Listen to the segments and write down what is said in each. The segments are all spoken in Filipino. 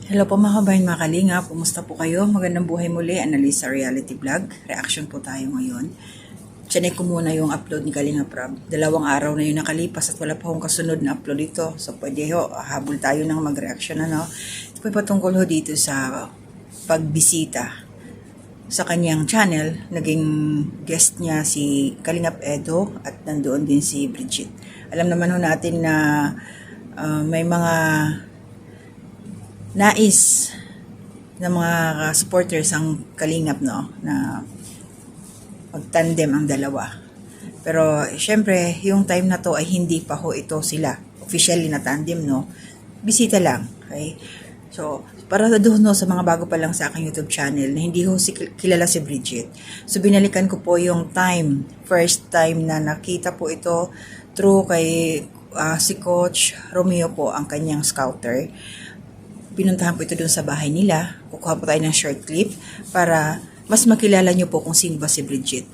Hello po mga kabayan, mga kalingap. Kumusta po kayo? Magandang buhay muli. Analisa Reality Vlog. Reaction po tayo ngayon. Chinek ko muna yung upload ni Kalinga Prab. 2 araw na yun nakalipas at wala pa akong kasunod na upload ito. So pwede ho, habol tayo ng mag-reaction ano. Ito po patungkol ho dito sa pagbisita sa kanyang channel. Naging guest niya si Kalingap Edo at nandoon din si Bridget. Alam naman ho natin na may mga nais ng mga supporters ang Kalingap, no, na magtandem ang dalawa. Pero syempre, yung time na to ay hindi pa ho ito sila officially na tandem, no. Bisita lang, okay? So, para doon no, sa mga bago pa lang sa aking YouTube channel na hindi ho kilala si Bridget. So, binalikan ko po yung first time na nakita po ito through kay si Coach Romeo po, ang kanyang scouter. Pinuntahan po ito doon sa bahay nila. Kukuha po tayo ng short clip para mas makilala nyo po kung sino ba si Bridget.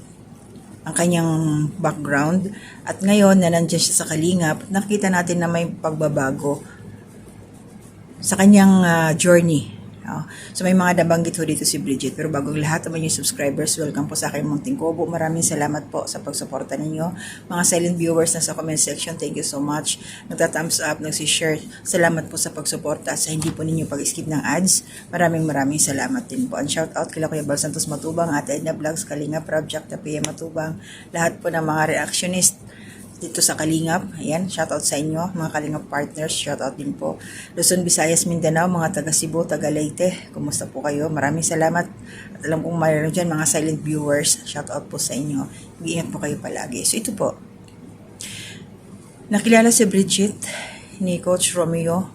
Ang kanyang background. At ngayon na nandiyan siya sa Kalingap, nakita natin na may pagbabago sa kanyang journey. So may mga nabanggit ho dito si Bridget. Pero bago lahat naman yung subscribers, welcome po sa aking Munting Kubo. Maraming salamat po sa pagsuporta ninyo. Mga silent viewers na sa comment section, thank you so much. Nagta-thumbs up, nagsishare. Salamat po sa pagsuporta sa hindi po ninyo pag-skip ng ads. Maraming salamat din po. And shout out kila Kuya Bal Santos Matubang, Ate Edna Vlogs, Kalinga Project, Tapia Matubang, lahat po ng mga reactionist dito sa Kalingap. Ayan, shoutout sa inyo, mga Kalingap partners, shoutout din po. Luzon, Visayas, Mindanao, mga taga Cebu, taga Leyte, kumusta po kayo? Maraming salamat. At alam kong mayroon dyan, mga silent viewers, shoutout po sa inyo. Mag-iingat po kayo palagi. So ito po, nakilala si Bridget ni Coach Romeo.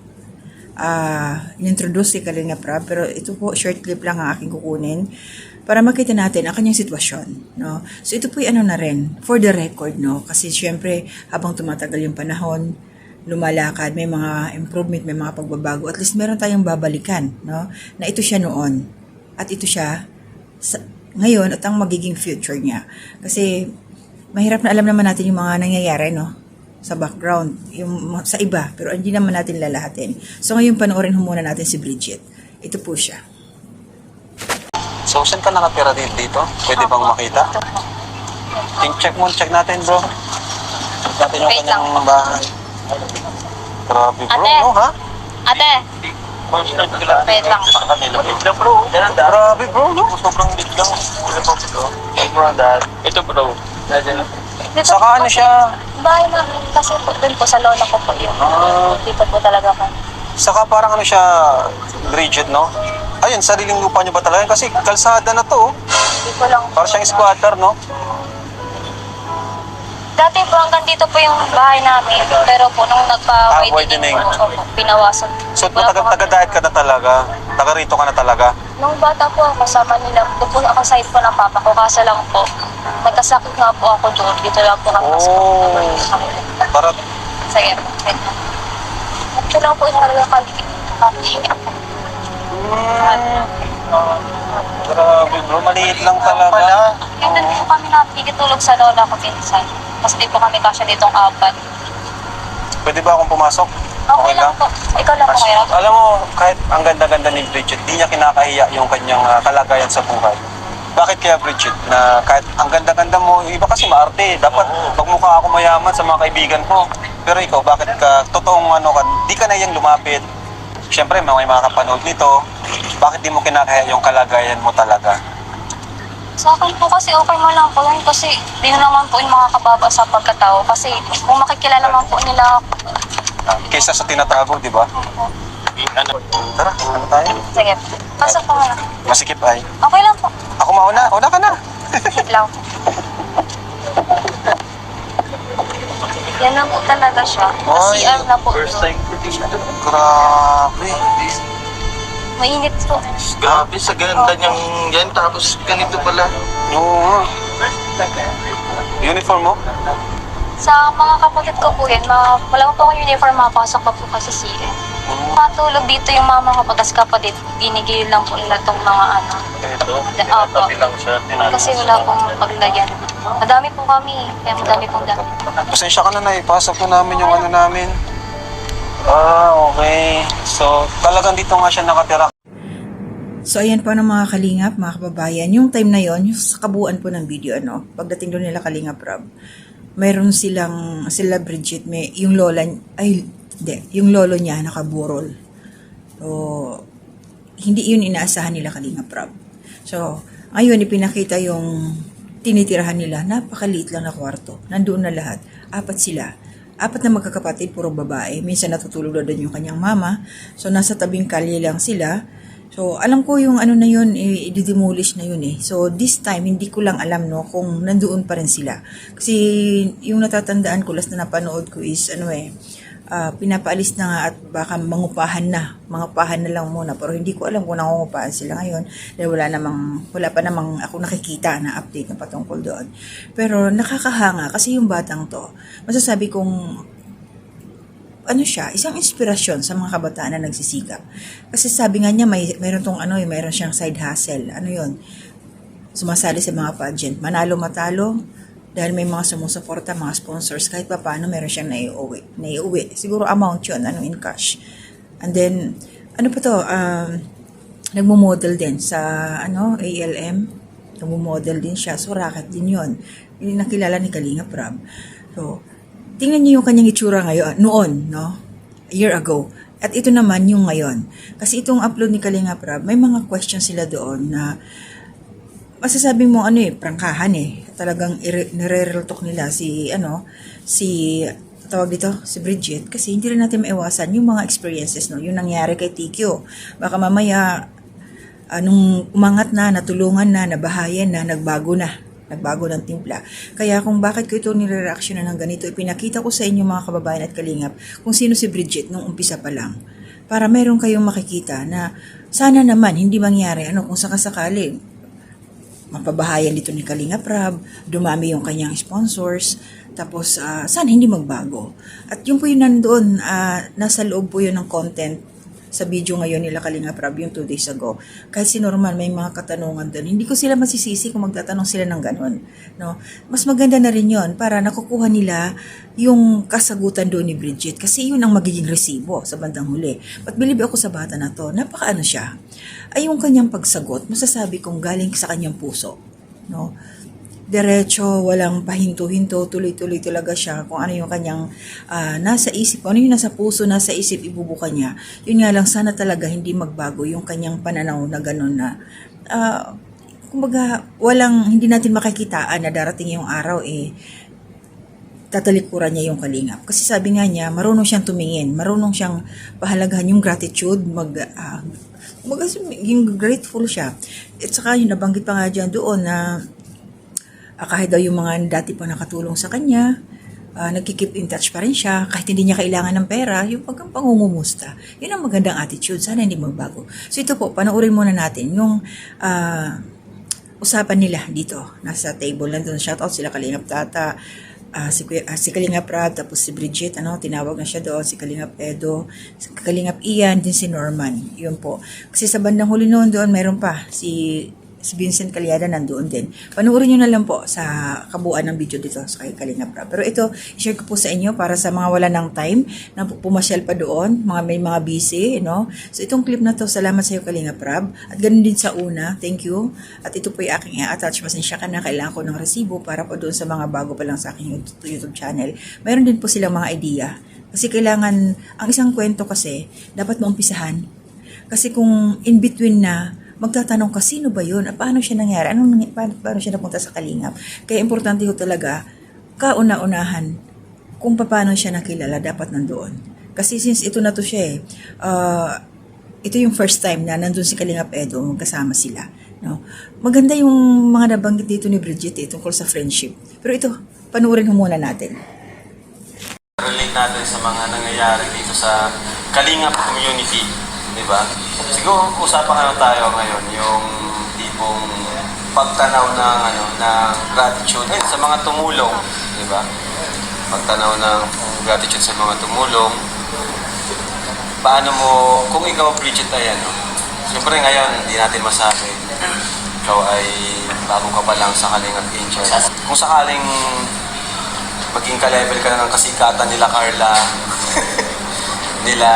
In-introduce si Kalinga Prab, pero ito po, short clip lang ang aking kukunin para makita natin ang kanyang sitwasyon, no? So ito po yung na rin, for the record, no? Kasi syempre, habang tumatagal yung panahon, lumalakad, may mga improvement, may mga pagbabago, at least meron tayong babalikan, no? Na ito siya noon, at ito siya ngayon, at ang magiging future niya. Kasi mahirap na alam naman natin yung mga nangyayari, no? Sa background, yung sa iba, pero hindi naman natin lalahatin. So ngayon, panoorin muna natin si Bridget. Ito po siya. So, saan ka nakatira dito? Pwede bang makita? Check natin, bro. Check natin yung kanyang bahay. Grabe, bro, Ate. no, ha? Ate, wait lang po. Grabe, bro, no? Sobrang lit lang. Ito bro. Dito Saka ano siya? bahay namin kasi po dun po sa lola ko po yun. Dito po talaga po. Saka parang ano siya, Bridget, no? Ayun, sariling lupa niyo ba talaga? Kasi kalsada na to, oh. Hindi ko lang. Parang siyang squatter, no? Dati po hanggang dito po yung bahay namin. Pero po nung widening. nagpa-widening po, binawasan. So, Wala po kami- taga-diet ka na talaga? Taga-rito ka na talaga? Nung bata po ako kasama nila, doon po ako side po ng papa ko. Kaso lang po, nagkasakit nga po ako doon. Dito lang po kami Oh. Para, Sige po. Ito lang po yung talaga kaligid. grabe, bro, maliit lang talaga. Yung doon po kami nakikitulog sa lola ko minsan. Kasi di po kami kasya ditong apat. Pwede ba akong pumasok? Okay lang po. Ikaw lang po kaya. Alam mo, kahit ang ganda-ganda ni Bridget, di niya kinakahiya yung kanyang kalagayan sa buhay. Bakit kaya, Bridget, na kahit ang ganda-ganda mo, yung iba kasi maarte, dapat magmukha ako mayaman sa mga kaibigan ko. Pero ikaw, bakit ka, totoong ano ka, di ka na yung lumapit. Siyempre, may mga kapanood nito, bakit di mo kinakahiya yung kalagayan mo talaga? Sa akin po kasi okay mo lang po yun kasi di naman po yung makakababa sa pagkatao. Kasi kung makikilala naman po nila ako. Kaysa sa tinatago, di ba? Tara, ano tayo? Sige, pasok po muna. Masikip ay. Okay lang po. Ako mauna, una ka na. Wait lang po. Yan lang po talaga siya. Ay, CR na po. Grabe. Mainit po. Grabe sa ganda niyang yan. Tapos ganito pala. Oo. Uniform mo? Sa mga kapatid ko po yan, wala po akong uniform, mapasok pa po kasi CR. Matulog dito yung mama ko, pagkas kapatid, ginigil lang po nila itong mga ano. Ito. Opo. Tabi lang siya. Kasi wala pong paglagyan. Madami po kami, kaya madami pong gamit. Pasensya ka na, ipasok ko namin yung ano namin. Okay. So, talagang dito nga siya nakatira. So, ayan po ng mga kalingap, mga kababayan. Yung time na yon, yung sa kabuuan po ng video, pagdating doon nila Kalingap Rob, mayroon sila Bridget, yung lola, yung lolo niya nakaburol. So, hindi yun inaasahan nila Kalingap Rob. So, ngayon, ipinakita yung tinitirahan nila, napakaliit lang na kwarto. Nandoon na lahat. 4 sila. 4 na magkakapatid, puro babae. Minsan natutulog doon yung kanyang mama. So, nasa tabing kalye lang sila. So, alam ko yung na yun, i-demolish na yun eh. So, this time, hindi ko lang alam kung nandoon pa rin sila. Kasi, yung natatandaan ko, last na napanood ko is, pinapaalis na nga at baka mangupahan na lang muna. Pero hindi ko alam kung nangungupahan sila ngayon. Dahil wala pa namang ako nakikita na update na patungkol doon. Pero, nakakahanga kasi yung batang to, masasabi kong, isang inspirasyon sa mga kabataan na nagsisikap. Kasi sabi nga niya, mayroon siyang side hustle. Sumasali sa mga pageant. Manalo matalo, dahil may mga sumusuporta, mga sponsors, kahit pa paano meron siyang naiuwi. Siguro amount yun, in cash. And then, nagmo-model din sa, ALM. Nagmo-model din siya. So, racket din yun. Yung nakilala ni Kalingap Rob. So, tingnan niyo yung kanyang itsura noon, a year ago. At ito naman yung ngayon. Kasi itong upload ni Kalingap Rob, may mga questions sila doon na masasabi mo prangkahan eh. Talagang nire-real talk nila si Bridget, kasi hindi rin natin maiwasan yung mga experiences, yung nangyari kay TQ. Baka mamaya nung umangat na, natulungan na, nabahayan na, nagbago ng timpla. Kaya kung bakit ko ito nire-reaction na ng ganito, ipinakita ko sa inyo mga kababayan at kalingap kung sino si Bridget nung umpisa pa lang. Para meron kayong makikita na sana naman hindi mangyari kung sakasakali mapabahayan dito ni Kalingap Rob, dumami yung kanyang sponsors, tapos sana hindi magbago. At yung po yun nandoon, nasa loob po yun ng content sa video ngayon nila Kalingap Rob yung 2 days ago. Kahit si Norman may mga katanungan doon, hindi ko sila masisisi kung magtatanong sila ng ganun. Mas maganda na rin yun para nakukuha nila yung kasagutan doon ni Bridget, kasi yun ang magiging resibo sa bandang huli. But believe ako sa bata na to, napakaano siya. Ay yung kanyang pagsagot, masasabi kong galing sa kanyang puso. Diretso, walang pahinto-hinto, tuloy-tuloy talaga siya kung ano yung kanyang nasa isip, ano yung nasa puso, nasa isip, ibubuka niya. Yun nga lang, sana talaga hindi magbago yung kanyang pananaw na gano'n na, kumbaga, hindi natin makikitaan na darating yung araw tatalikuran niya yung kalingap. Kasi sabi nga niya, marunong siyang tumingin, marunong siyang pahalagahan yung gratitude, yung grateful siya. At saka yung nabanggit pa nga dyan doon na kahit daw yung mga dati pa nakatulong sa kanya, nagkikeep in touch pa rin siya, kahit hindi niya kailangan ng pera, yung pangungumusta. Yun ang magandang attitude, sana hindi magbago. So ito po, panoorin muna natin yung usapan nila dito, nasa table, nandun shoutout sila Kalingap Tata, si Kalingap Rob, tapos si Bridget, tinawag na siya doon, si Kalingap Edo, si Kalingap Ian, din si Norman, yun po. Kasi sa bandang huli noon doon, mayroon pa si Vincent Calyada nandoon din. Panoorin nyo na lang po sa kabuuan ng video dito sa kay Kalingap Rob. Pero ito, share ko po sa inyo para sa mga wala ng time na pumasyal pa doon, may mga busy, So itong clip na to, salamat sa iyo Kalingap Rob. At ganun din sa una, thank you. At ito po yung aking i-attach, pasensya ka na, kailangan ko ng resibo para po doon sa mga bago pa lang sa aking YouTube channel. Mayroon din po silang mga idea. Kasi kailangan, ang isang kwento kasi, dapat maumpisahan. Kasi kung in between na, magtatanong ka, sino ba yun? Paano siya nangyari? Paano siya napunta sa Kalingap? Kaya importante ko talaga, kauna-unahan, kung paano siya nakilala, dapat nandoon. Kasi since ito na to siya ito yung first time na nandun si Kalingap Edo, magkasama sila. Maganda yung mga nabanggit dito ni Bridget tungkol sa friendship. Pero ito, panuorin muna natin. Relate natin sa mga nangyayari dito sa Kalingap community, di ba? Siguro usapan tayo ngayon yung tipong pagtanaw ng gratitude sa mga tumulong, di ba? Pagtanaw ng gratitude sa mga tumulong. Paano mo, kung ikaw Bridget ay siyempre ngayon hindi natin masabi. Ikaw ay bago ka pa lang sa Kalingap Angels. Kung sakaling maging ka-level ka na ng kasikatan nila Carla, nila,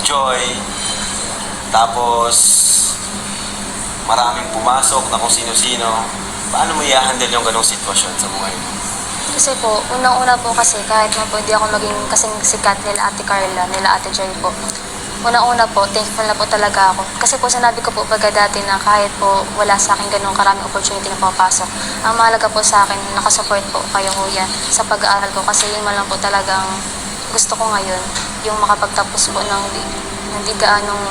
Joy. Tapos, maraming pumasok na kung sino-sino. Paano mo i-handle yung ganong sitwasyon sa buhay mo? Kasi po, unang-una po kasi kahit na po hindi ako maging kasing sikat nila Ate Carla, nila Ate Joy po. Unang-una po, thankful na po talaga ako. Kasi po sinabi ko po pagka dati na kahit po wala sa akin ganung karaming opportunity na papasok, ang mahalaga po sa akin, nakasupport po kayo kuya sa pag-aaral ko. Kasi yun man lang po talagang gusto ko ngayon, yung makapagtapos po ng di gaanong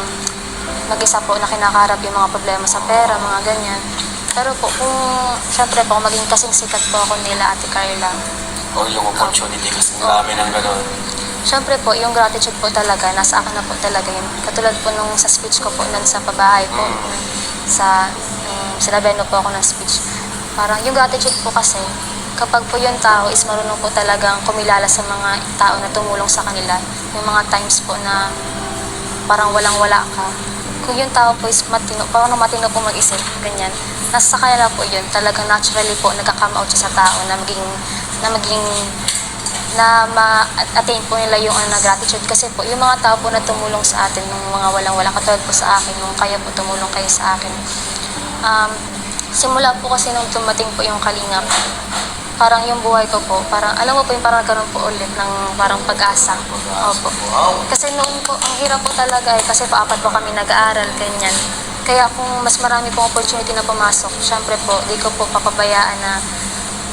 mag-isa po na kinakaharap yung mga problema sa pera, mga ganyan. Pero po, kung syempre po, maging kasing sikat po ako nila Ate Carla. Or yung opportunity kasi marami ng ganon. Siyempre po, yung gratitude po talaga, nasa akin na po talaga yun. Katulad po nung sa speech ko po, nun sa pabahay po, sinabihan po ako ng speech. Parang yung gratitude po kasi, kapag po yung tao is marunong po talagang kumilala sa mga tao na tumulong sa kanila, yung mga times po na parang walang-wala ka. Kung yung tao po is matino, parang matino po mag-isip, ganyan. Nasa kanila po yun, talagang naturally po nagka-come out siya sa tao na ma-attain po nila yung gratitude. Kasi po, yung mga tao po na tumulong sa atin, nung mga walang-wala, katulad po sa akin, nung kayo po tumulong kayo sa akin. Simula po kasi nung tumating po yung Kalingap, parang yung buhay ko po, parang, alam mo po yung parang nagkaroon po ulit ng parang pag-asa. Opo. Kasi noon po, ang hirap po talaga kasi pa-apat po kami nag-aaral, ganyan. Kaya kung mas marami pong opportunity na pumasok, syempre po, di ko po papabayaan na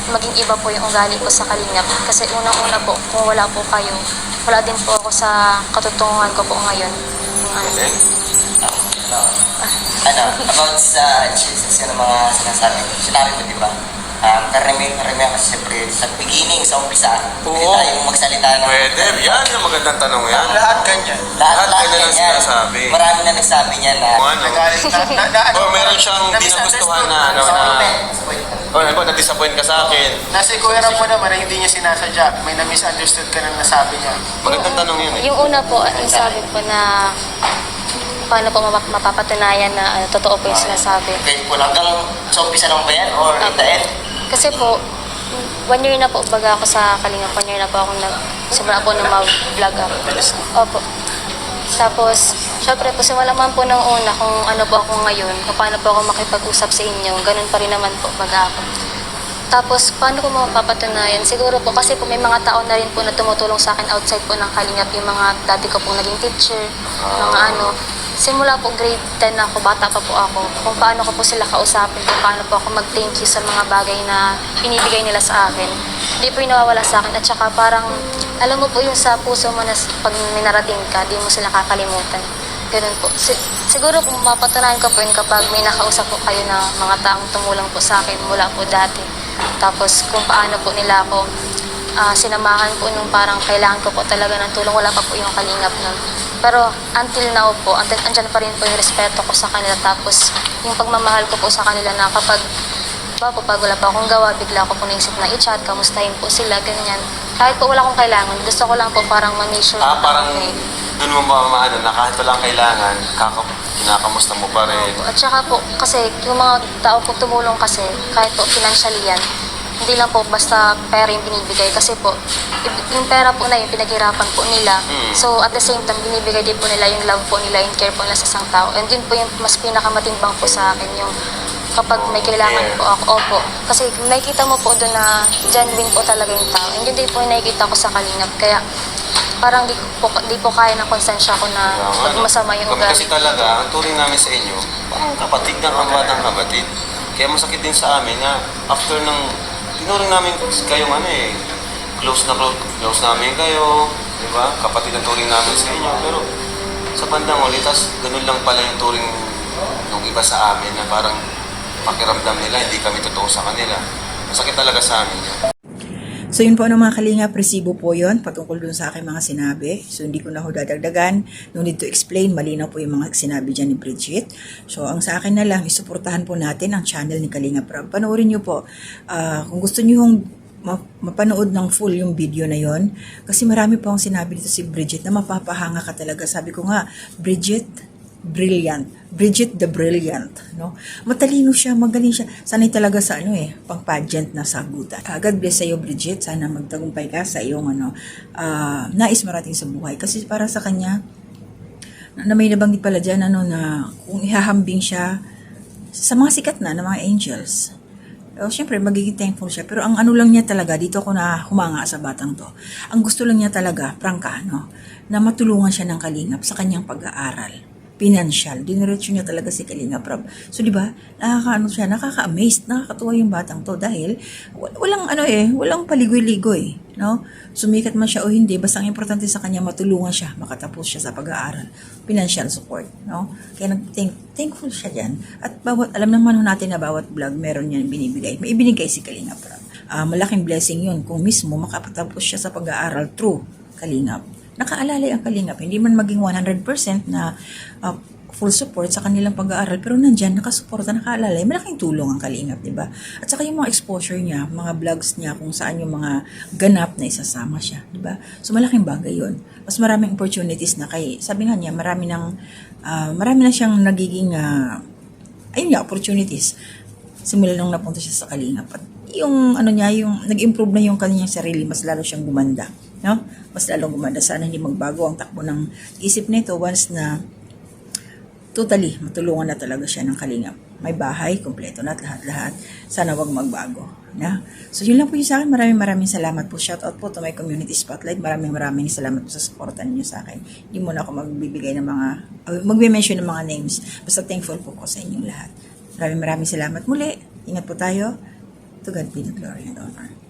maging iba po yung ugali ko sa Kalingap. Kasi unang-una po, kung wala po kayo, wala din po ako sa katutunguhan ko po ngayon. About sa Jesus, yun ang mga sinabi mo, di ba? Karami kasi siyempre sa beginning, sa umpisa, pwede tayong magsalita ng... Pwede, yan yung magandang tanong yan. Lahat ganyan. Lahat ganyan ang ganyan. sinasabi. Marami na nagsabi niya na... Nagalit na O meron siyang di nagustuhan na na-disappoint ka sa akin. Nasa ikuwera mo naman na hindi niya sinasadya. May na-misunderstood ka na nasabi niya. Magandang tanong yun eh. Yung una po, yung sabi po na paano po mapapatunayan na totoo po yung sinasabi. Okay po, hanggang sa umpisa lang ba yan? Or at the end? Kasi po, 1 year na po baga ako sa Kalingap. 1 year na po akong simula po na mag-vlog ako. Opo. Tapos, syempre po, simula man po ng una kung ano po ako ngayon, kung paano po ako makipag-usap sa inyo, ganun pa rin naman po baga ako. Tapos, paano ko mapapatunayan? Siguro po, kasi po may mga tao na rin po na tumutulong sa akin outside po ng Kalingap, yung mga dati ko pong naging teacher, mga simula po grade 10 ako, bata pa po ako, kung paano ko po sila kausapin, kung paano po ako mag-thank you sa mga bagay na pinibigay nila sa akin. Hindi po yung nawawala sa akin. At saka parang, alam mo po yung sa puso mo na pag minarating ka, di mo sila kakalimutan. Ganun po. Siguro kung mapatunayan ko po yun kapag may nakausap po kayo na mga taong tumulong po sa akin mula po dati. Tapos kung paano po nila ako sinamahan po nung parang kailangan ko po talaga ng tulong. Wala pa po yung Kalingap nun. Pero until now po, andyan pa rin po yung respeto ko sa kanila. Tapos yung pagmamahal ko po sa kanila na kapag pag wala pa akong gawa, bigla ko po naisip na i-chat, kamustahin po sila, ganyan. Kahit po wala akong kailangan, gusto ko lang po parang ma-make sure na Parang okay. doon mo mamaano na kahit walang kailangan, kinakamusta mo pa rin. At saka po, kasi yung mga tao po tumulong kasi, kahit po financially yan, hindi lang po basta pera yung binibigay. Kasi po, yung pera po na yung pinaghirapan po nila. So at the same time, binibigay din po nila yung love po nila, yung care po nila sa isang tao. And yun po yung mas pinakamatimbang po sa akin, yung kapag may kailangan po ako, opo. Kasi nakikita mo po doon na genuine po talaga yung tao. And yun din po yung nakikita ko sa Kalingap. Kaya parang di po kaya ng konsensya ko na pag masama yung Kami ugali. kasi talaga, ang turing namin sa inyo, parang kapatid ng kabatang kapatid. Kaya masakit din sa amin na after ng, tinuring namin kayong close namin kayo, di ba? Kapatid ang turing namin sa inyo. Pero sa bandang ulit, ganun lang pala yung turing ng iba sa amin na parang pakiramdam nila, hindi kami totoo sa kanila. Masakit talaga sa amin yan. So yun po mga Kalingap, resibo po yun patungkol dun sa aking mga sinabi. So hindi ko na ho dadagdagan. No need to explain, malinaw po yung mga sinabi dyan ni Bridget. So ang sa akin na lang, isuportahan po natin ang channel ni Kalingap Rab. Panoorin nyo po. Kung gusto nyo yung mapanood ng full yung video na yon, kasi marami pa akong sinabi dito si Bridget na mapapahanga ka talaga. Sabi ko nga, Bridget, brilliant. Bridget the Brilliant, no? Matalino siya, magaling siya. Sanay talaga sa pang pageant na sagutan. God bless sa iyo, Bridget. Sana magtagumpay ka sa iyong nais marating sa buhay. Kasi para sa kanya, na may nabanggit pala dyan, na kung ihahambing siya sa mga sikat na mga angels, syempre, magiging thankful siya. Pero ang lang niya talaga, dito ako na humanga sa batang to. Ang gusto lang niya talaga, prangka, na matulungan siya ng Kalingap sa kanyang pag-aaral. Financial. Diniretso niya talaga si Kalingap Rob. So, di ba, nakaka-amazed, nakakatuwa yung batang to dahil walang paligoy-ligoy, no? Sumikat man siya o hindi, basta ang importante sa kanya, matulungan siya, makatapos siya sa pag-aaral. Financial support, no? Kaya thankful siya dyan. At alam naman natin na bawat vlog, meron yan binibigay. May ibinigay si Kalingap Rob. Malaking blessing yun kung mismo makapatapos siya sa pag-aaral through Kalingap. Nakaalalay ang Kalingap. Hindi man maging 100% na full support sa kanilang pag-aaral, pero nandyan, nakasuporta, nakaalalay. Malaking tulong ang Kalingap, di ba? At saka yung mga exposure niya, mga vlogs niya, kung saan yung mga ganap na isasama siya, di ba? So, malaking bagay yun. Mas maraming opportunities na sabi nga niya, marami na siyang nagiging, opportunities. Simula nung napunta siya sa Kalingap. At yung nag-improve na yung kanyang sarili, mas lalo siyang gumanda. No? Mas lalong gumanda. Sana hindi magbago ang takbo ng isip nito once na totally matulungan na talaga siya ng Kalingap. May bahay, kompleto na at lahat-lahat. Sana wag magbago. Na? So yun lang po yung sa akin. Maraming salamat po. Shout out po to my community spotlight. Maraming salamat po sa supportan niyo sa akin. Hindi muna ako magbibigay ng magme-mention ng mga names. Basta thankful po ko sa inyong lahat. Maraming salamat muli. Ingat po tayo. To God be the glory and honor.